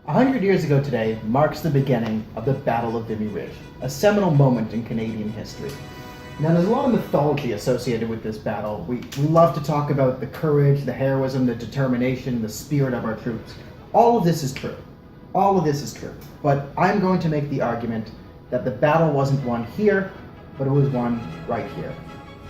100 years ago today marks the beginning of the Battle of Vimy Ridge, a seminal moment in Canadian history. Now, there's a lot of mythology associated with this battle. We love to talk about the courage, the heroism, the determination, the spirit of our troops. All of this is true. All of this is true. But I'm going to make the argument that the battle wasn't won here, but it was won right here.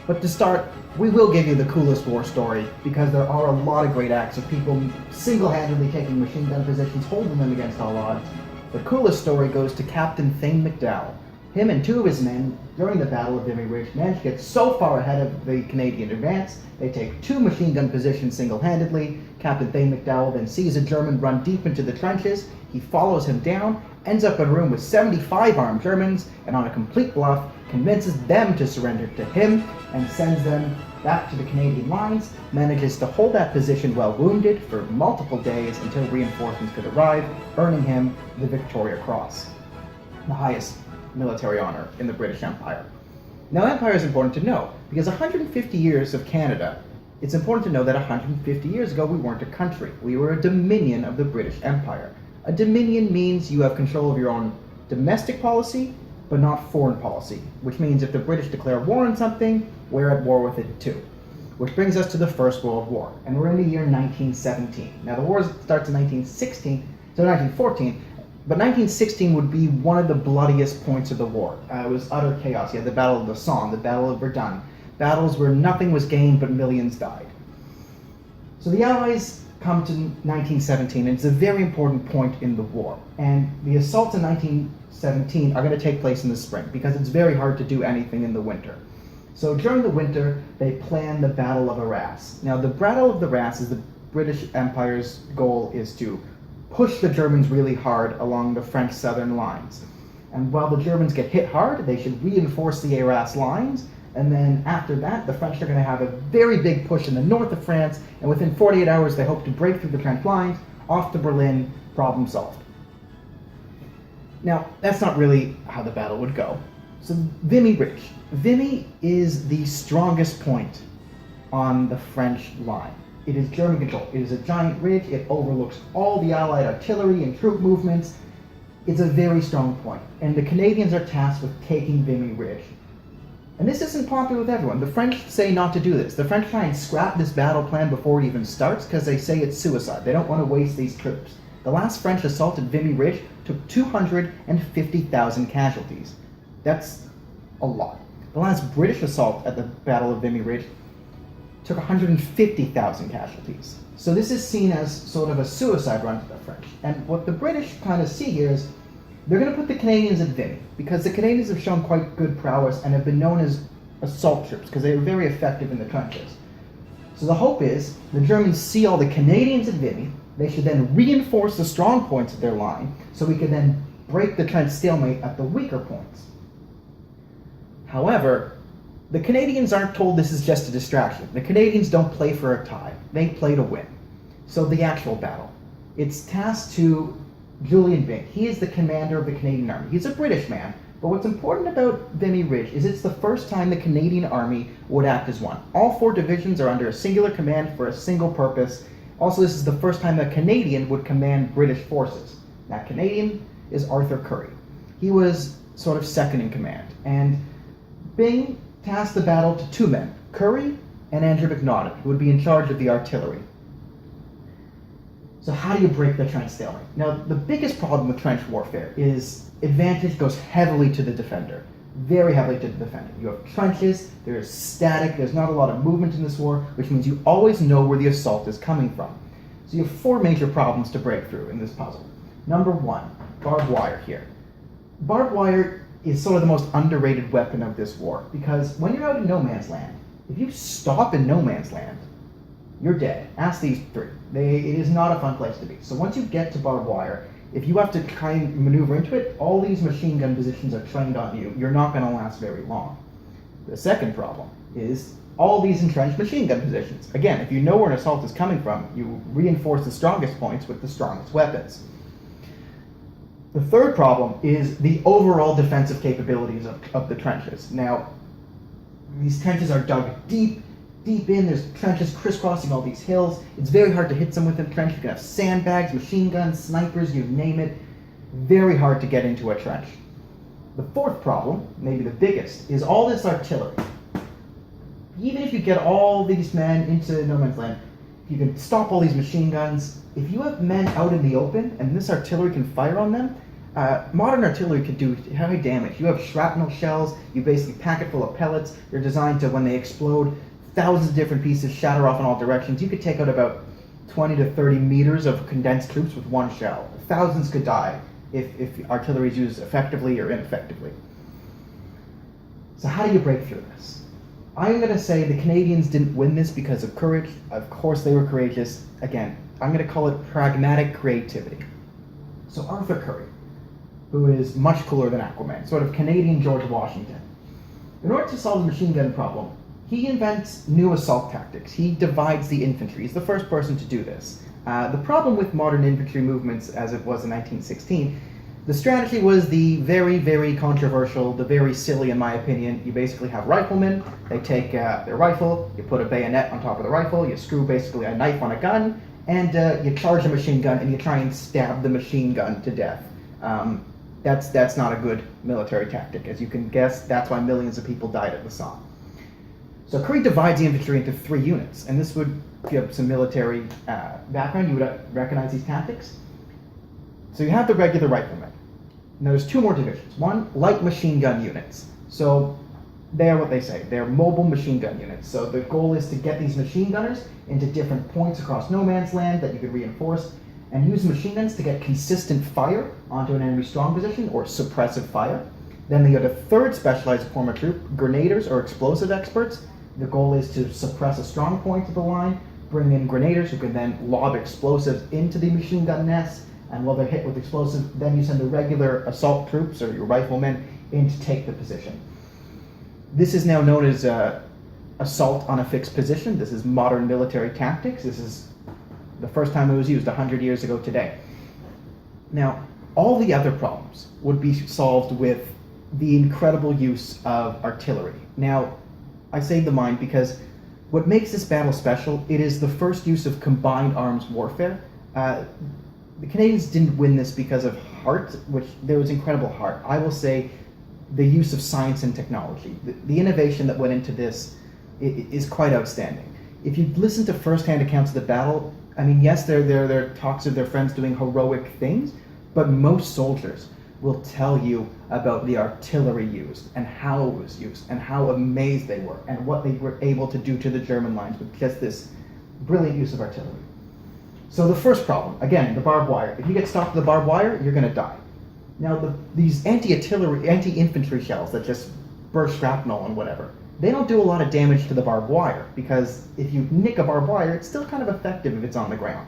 But to start, we will give you the coolest war story, because there are a lot of great acts of people single-handedly taking machine gun positions, holding them against all odds. The coolest story goes to Captain Thane McDowell. Him and two of his men, during the Battle of Vimy Ridge, managed to get so far ahead of the Canadian advance, they take two machine gun positions single-handedly. Captain Thane McDowell then sees a German run deep into the trenches. He follows him down, ends up in a room with 75 armed Germans, and on a complete bluff, convinces them to surrender to him and sends them back to the Canadian lines, manages to hold that position while wounded for multiple days until reinforcements could arrive, earning him the Victoria Cross, the highest military honor in the British Empire. Now, empire is important to know, because 150 years of Canada, it's important to know that 150 years ago we weren't a country. We were a dominion of the British Empire. A dominion means you have control of your own domestic policy, but not foreign policy, which means if the British declare war on something, we're at war with it too. Which brings us to the First World War, and we're in the year 1917. Now, the war starts in 1914, but 1916 would be one of the bloodiest points of the war. It was utter chaos. You had the Battle of the Somme, the Battle of Verdun, battles where nothing was gained but millions died. So the Allies come to 1917, and it's a very important point in the war. And the assaults in 1917 are going to take place in the spring, because it's very hard to do anything in the winter. So during the winter, they plan the Battle of Arras. Now, the Battle of Arras is the British Empire's goal is to push the Germans really hard along the French southern lines. And while the Germans get hit hard, they should reinforce the Arras lines, and then after that, the French are going to have a very big push in the north of France, and within 48 hours, they hope to break through the French lines, off to Berlin, problem solved. Now, that's not really how the battle would go. So, Vimy Ridge. Vimy is the strongest point on the French line. It is German control. It is a giant ridge. It overlooks all the Allied artillery and troop movements. It's a very strong point, and the Canadians are tasked with taking Vimy Ridge. And this isn't popular with everyone. The French say not to do this. The French try and scrap this battle plan before it even starts because they say it's suicide. They don't want to waste these troops. The last French assault at Vimy Ridge took 250,000 casualties. That's a lot. The last British assault at the Battle of Vimy Ridge took 150,000 casualties. So this is seen as sort of a suicide run to the French. And what the British kind of see here is they're going to put the Canadians at Vimy, because the Canadians have shown quite good prowess and have been known as assault troops, because they were very effective in the trenches. So the hope is the Germans see all the Canadians at Vimy. They should then reinforce the strong points of their line, so we can then break the trench stalemate at the weaker points. However, the Canadians aren't told this is just a distraction. The Canadians don't play for a tie. They play to win. So the actual battle. It's tasked to Julian Byng. He is the commander of the Canadian Army. He's a British man, but what's important about Vimy Ridge is it's the first time the Canadian Army would act as one. All four divisions are under a singular command for a single purpose. Also, this is the first time a Canadian would command British forces. That Canadian is Arthur Currie. He was sort of second in command, and Byng tasked the battle to two men, Currie and Andrew McNaughton, who would be in charge of the artillery. So how do you break the trench stalemate? Now, the biggest problem with trench warfare is advantage goes heavily to the defender. Very heavily to the defender. You have trenches, there's static, there's not a lot of movement in this war, which means you always know where the assault is coming from. So you have four major problems to break through in this puzzle. Number one, barbed wire here. Barbed wire is sort of the most underrated weapon of this war, because when you're out in no man's land, if you stop in no man's land, you're dead. Ask these three. It is not a fun place to be. So once you get to barbed wire, if you have to try and maneuver into it, all these machine gun positions are trained on you. You're not going to last very long. The second problem is all these entrenched machine gun positions. Again, if you know where an assault is coming from, you reinforce the strongest points with the strongest weapons. The third problem is the overall defensive capabilities of the trenches. Now, these trenches are dug deep. deep in, there's trenches crisscrossing all these hills. It's very hard to hit someone with a trench. You can have sandbags, machine guns, snipers, you name it. Very hard to get into a trench. The fourth problem, maybe the biggest, is all this artillery. Even if you get all these men into no man's land, you can stop all these machine guns. If you have men out in the open and this artillery can fire on them, modern artillery can do heavy damage. You have shrapnel shells, you basically pack it full of pellets. They're designed to, when they explode, thousands of different pieces shatter off in all directions. You could take out about 20 to 30 meters of condensed troops with one shell. Thousands could die if artillery is used effectively or ineffectively. So how do you break through this? I'm going to say the Canadians didn't win this because of courage. Of course they were courageous. Again, I'm going to call it pragmatic creativity. So Arthur Currie, who is much cooler than Aquaman, sort of Canadian George Washington. In order to solve the machine gun problem, he invents new assault tactics. He divides the infantry. He's the first person to do this. The problem with modern infantry movements, as it was in 1916, the strategy was the very, very controversial, the very silly, in my opinion. You basically have riflemen. They take their rifle, you put a bayonet on top of the rifle, you screw basically a knife on a gun, and you charge a machine gun, and you try and stab the machine gun to death. That's not a good military tactic. As you can guess, that's why millions of people died at the Somme. So Currie divides the infantry into 3 units, and this would give some military background. You would recognize these tactics. So you have the regular riflemen. Now there's 2 more divisions. One, light machine gun units. So they're what they say. They're mobile machine gun units. So the goal is to get these machine gunners into different points across no man's land that you could reinforce, and use machine guns to get consistent fire onto an enemy strong position, or suppressive fire. Then they go to 3rd specialized form of troop, grenadiers or explosive experts. The goal is to suppress a strong point of the line, bring in grenadiers who can then lob explosives into the machine gun nests, and while they're hit with explosives, then you send the regular assault troops or your riflemen in to take the position. This is now known as assault on a fixed position. This is modern military tactics. This is the first time it was used 100 years ago today. Now, all the other problems would be solved with the incredible use of artillery. Now, I say the mind because what makes this battle special, it is the first use of combined arms warfare. The Canadians didn't win this because of heart, which there was incredible heart. I will say the use of science and technology. The innovation that went into this is quite outstanding. If you listen to first-hand accounts of the battle, I mean, yes, there are talks of their friends doing heroic things, but most soldiers will tell you about the artillery used and how it was used and how amazed they were and what they were able to do to the German lines with just this brilliant use of artillery. So the first problem, again, the barbed wire. If you get stopped with the barbed wire, you're going to die. Now, these anti-infantry shells that just burst shrapnel and whatever, they don't do a lot of damage to the barbed wire, because if you nick a barbed wire, it's still kind of effective if it's on the ground.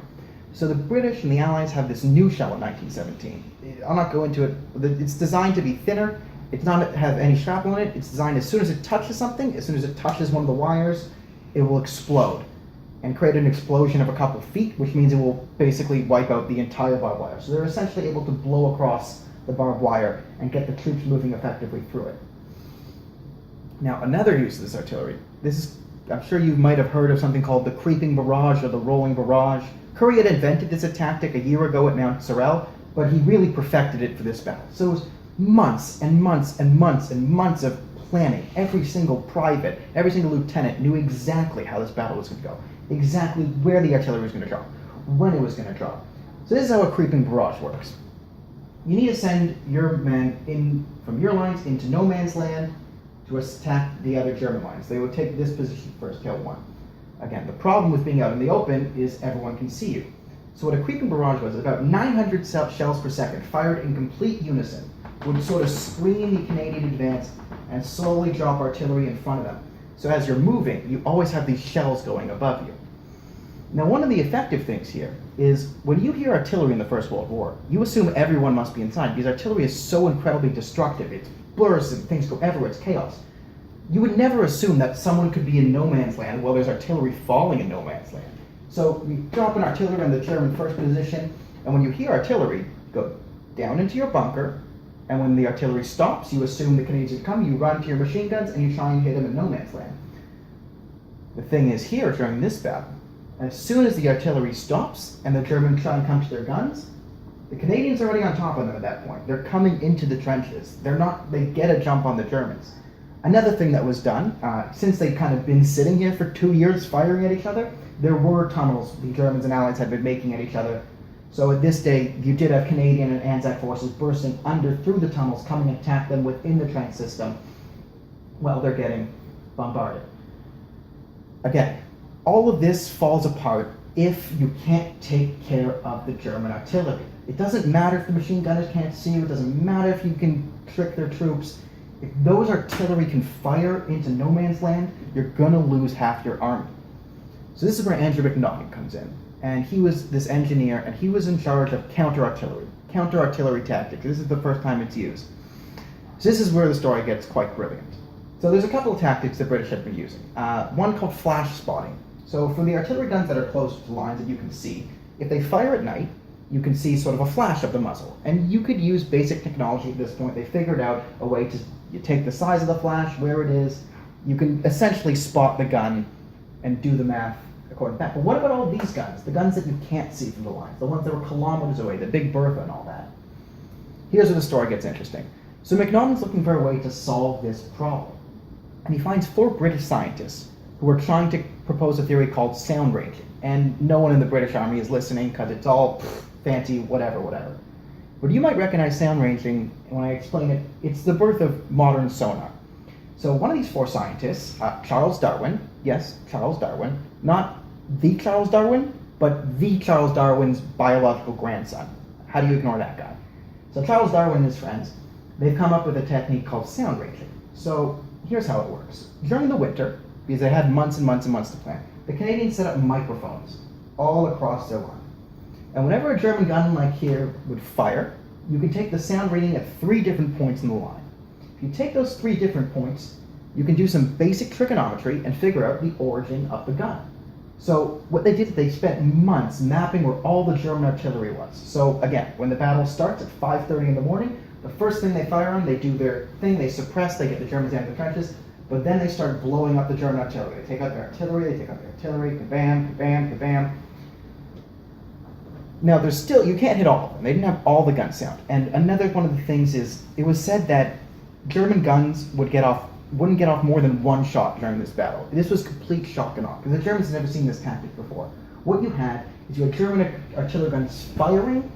So the British and the Allies have this new shell in 1917. I'll not go into it. It's designed to be thinner. It's not have any shrapnel in it. It's designed, as soon as it touches something, as soon as it touches one of the wires, it will explode and create an explosion of a couple feet, which means it will basically wipe out the entire barbed wire. So they're essentially able to blow across the barbed wire and get the troops moving effectively through it. Now, another use of this artillery, I'm sure you might have heard of something called the creeping barrage or the rolling barrage. Currie had invented this tactic a year ago at Mount Sorel, but he really perfected it for this battle. So it was months and months and months and months of planning. Every single private, every single lieutenant knew exactly how this battle was going to go, exactly where the artillery was going to drop, when it was going to drop. So this is how a creeping barrage works. You need to send your men in from your lines into no man's land to attack the other German lines. They would take this position first, kill one. Again, the problem with being out in the open is everyone can see you. So what a creeping barrage was, about 900 shells per second, fired in complete unison, would sort of screen the Canadian advance and slowly drop artillery in front of them. So as you're moving, you always have these shells going above you. Now, one of the effective things here is when you hear artillery in the First World War, you assume everyone must be inside, because artillery is so incredibly destructive. It blurs and things go everywhere, it's chaos. You would never assume that someone could be in no man's land while there's artillery falling in no man's land. So you drop an artillery in the German first position, and when you hear artillery, go down into your bunker, and when the artillery stops, you assume the Canadians are coming, you run to your machine guns, and you try and hit them in no man's land. The thing is here during this battle, as soon as the artillery stops and the Germans try and come to their guns, the Canadians are already on top of them at that point. They're coming into the trenches. They get a jump on the Germans. Another thing that was done, since they'd kind of been sitting here for 2 years firing at each other, there were tunnels the Germans and Allies had been making at each other. So at this day, you did have Canadian and Anzac forces bursting through the tunnels, coming and attack them within the trench system while they're getting bombarded. Again, all of this falls apart if you can't take care of the German artillery. It doesn't matter if the machine gunners can't see you, it doesn't matter if you can trick their troops. If those artillery can fire into no man's land, you're gonna lose half your army. So this is where Andrew McNaughton comes in. And he was this engineer, and he was in charge of counter-artillery tactics. This is the first time it's used. So this is where the story gets quite brilliant. So there's a couple of tactics the British have been using. One called flash spotting. So for the artillery guns that are close to lines that you can see, if they fire at night, you can see sort of a flash of the muzzle. And you could use basic technology at this point. They figured out a way to you take the size of the flash, where it is. You can essentially spot the gun and do the math according to that. But what about all these guns? The guns that you can't see from the lines, the ones that were kilometers away, the Big Bertha and all that. Here's where the story gets interesting. So McNaughton's looking for a way to solve this problem. And he finds 4 British scientists who are trying to propose a theory called sound ranging. And no one in the British Army is listening because it's all fancy, whatever. But you might recognize sound ranging when I explain it. It's the birth of modern sonar. So one of these 4 scientists, Charles Darwin, yes, Charles Darwin, not the Charles Darwin, but the Charles Darwin's biological grandson. How do you ignore that guy? So Charles Darwin and his friends, they've come up with a technique called sound ranging. So here's how it works. During the winter, because they had months and months and months to plan, the Canadians set up microphones all across their line. And whenever a German gun like here would fire, you can take the sound reading at 3 different points in the line. If you take those 3 different points, you can do some basic trigonometry and figure out the origin of the gun. So what they did, they spent months mapping where all the German artillery was. So again, when the battle starts at 5:30 in the morning, the first thing they fire on, they do their thing, they suppress, they get the Germans out of the trenches, but then they start blowing up the German artillery. They take out their artillery, kabam, kabam, kabam. Now there's still, you can't hit all of them. They didn't have all the gun sound. And another one of the things is, it was said that German guns wouldn't get off more than 1 shot during this battle. This was complete shock and awe, because the Germans had never seen this tactic before. What you had is you had German artillery guns firing,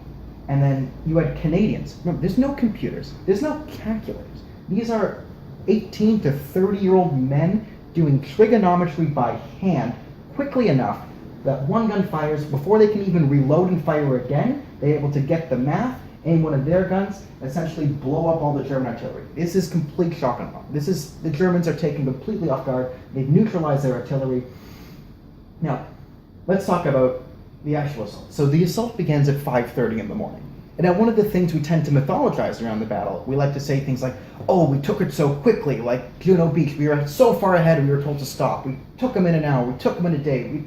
and then you had Canadians. Remember, there's no computers, there's no calculators. These are 18 to 30-year-old men doing trigonometry by hand quickly enough that one gun fires, before they can even reload and fire again, they're able to get the math, aim one of their guns, essentially blow up all the German artillery. This is complete shock and awe. The Germans are taken completely off guard. They've neutralized their artillery. Now, let's talk about the actual assault. So the assault begins at 5:30 in the morning. And now one of the things we tend to mythologize around the battle, we like to say things like, oh, we took it so quickly, like Juno Beach, we were so far ahead we were told to stop. We took them in an hour, we took them in a day.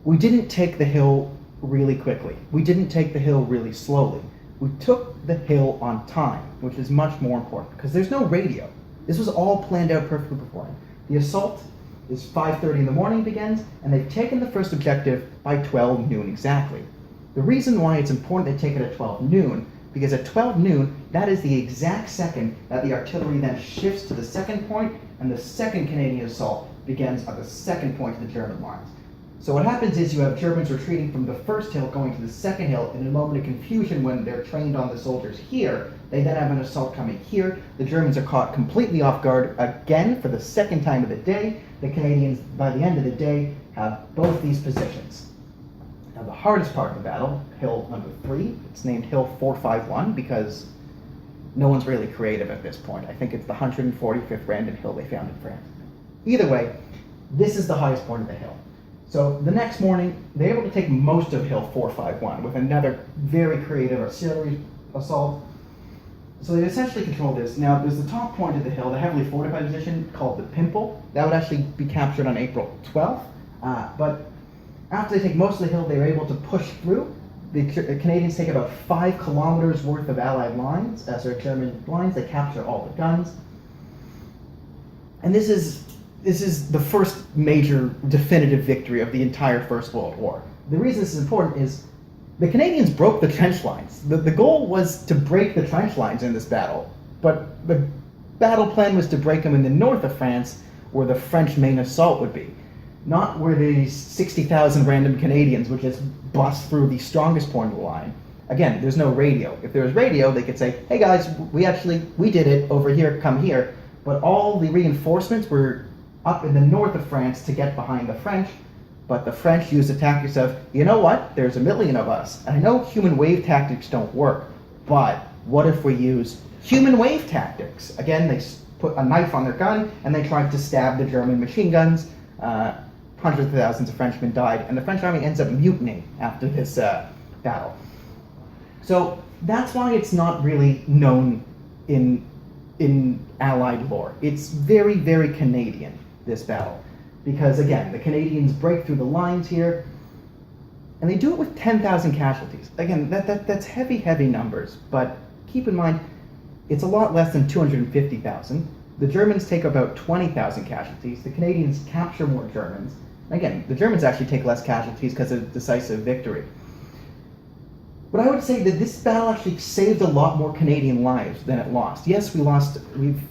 We didn't take the hill really quickly. We didn't take the hill really slowly. We took the hill on time, which is much more important, because there's no radio. This was all planned out perfectly beforehand. The assault is 5:30 in the morning begins, and they've taken the first objective by 12 noon exactly. The reason why it's important they take it at 12 noon, because at 12 noon, that is the exact second that the artillery then shifts to the second point, and the second Canadian assault begins at the second point of the German lines. So what happens is you have Germans retreating from the first hill going to the second hill in a moment of confusion when they're trained on the soldiers here. They then have an assault coming here. The Germans are caught completely off guard again for the second time of the day. The Canadians, by the end of the day, have both these positions. Now the hardest part of the battle, hill number 3, it's named Hill 451 because no one's really creative at this point. I think it's the 145th random hill they found in France. Either way, this is the highest point of the hill. So the next morning, they're able to take most of Hill 451 with another very creative artillery assault. So they essentially control this. Now, there's the top point of the hill, the heavily fortified position called the Pimple. That would actually be captured on April 12th. But after they take most of the hill, they're able to push through. The Canadians take about 5 kilometers worth of Allied lines, German lines. They capture all the guns. And this is this is the first major definitive victory of the entire First World War. The reason this is important is the Canadians broke the trench lines. The goal was to break the trench lines in this battle, but the battle plan was to break them in the north of France, where the French main assault would be, not where these 60,000 random Canadians would just bust through the strongest point of the line. Again, there's no radio. If there was radio, they could say, hey guys, we did it over here, come here. But all the reinforcements were up in the north of France to get behind the French. But the French used the tactics of, you know what, there's a million of us. And I know human wave tactics don't work, but what if we use human wave tactics? Again, they put a knife on their gun and they tried to stab the German machine guns. Hundreds of thousands of Frenchmen died, and the French army ends up mutinying after this battle. So that's why it's not really known in Allied lore. It's very, very Canadian, this battle. Because again, the Canadians break through the lines here, and they do it with 10,000 casualties. Again, that's heavy, heavy numbers, but keep in mind, it's a lot less than 250,000. The Germans take about 20,000 casualties. The Canadians capture more Germans. Again, the Germans actually take less casualties because of decisive victory. But I would say that this battle actually saved a lot more Canadian lives than it lost. Yes, we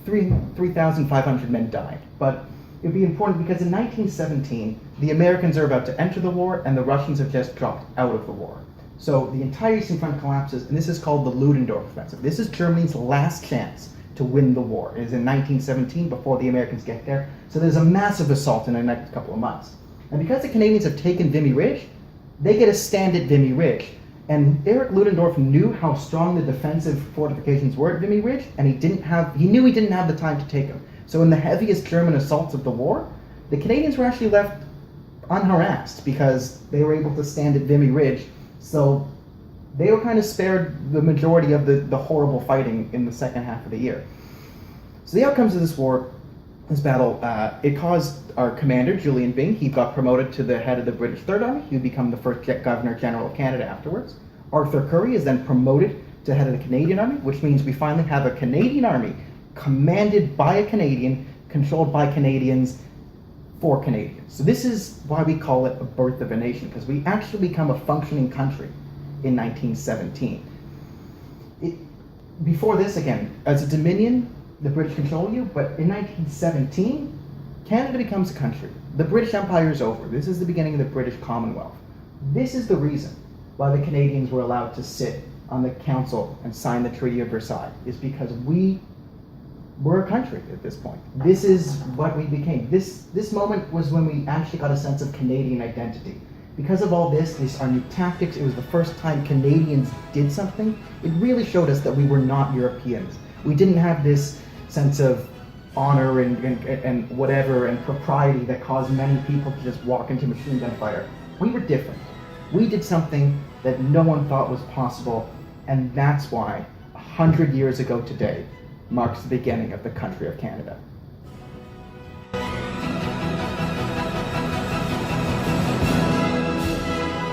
3,500 men died, but it would be important because in 1917, the Americans are about to enter the war and the Russians have just dropped out of the war. So the entire Eastern Front collapses, and this is called the Ludendorff Offensive. This is Germany's last chance to win the war. It is in 1917 before the Americans get there. So there's a massive assault in the next couple of months. And because the Canadians have taken Vimy Ridge, they get a stand at Vimy Ridge. And Erich Ludendorff knew how strong the defensive fortifications were at Vimy Ridge, and he knew he didn't have the time to take them. So in the heaviest German assaults of the war, the Canadians were actually left unharassed because they were able to stand at Vimy Ridge. So they were kind of spared the majority of the horrible fighting in the second half of the year. So the outcomes of this war, this battle, it caused our commander, Julian Byng, he got promoted to the head of the British Third Army. He would become the first Governor General of Canada afterwards. Arthur Currie is then promoted to head of the Canadian Army, which means we finally have a Canadian Army commanded by a Canadian, controlled by Canadians, for Canadians. So this is why we call it a birth of a nation, because we actually become a functioning country in 1917. Before this, again, as a Dominion, the British control you, but in 1917, Canada becomes a country. The British Empire is over. This is the beginning of the British Commonwealth. This is the reason why the Canadians were allowed to sit on the council and sign the Treaty of Versailles, is because we were a country at this point. This is what we became. This moment was when we actually got a sense of Canadian identity. Because of all this, our new tactics, it was the first time Canadians did something. It really showed us that we were not Europeans. We didn't have this sense of honor and whatever and propriety that caused many people to just walk into machine gun fire. We were different. We did something that no one thought was possible, and that's why 100 years ago today marks the beginning of the country of Canada.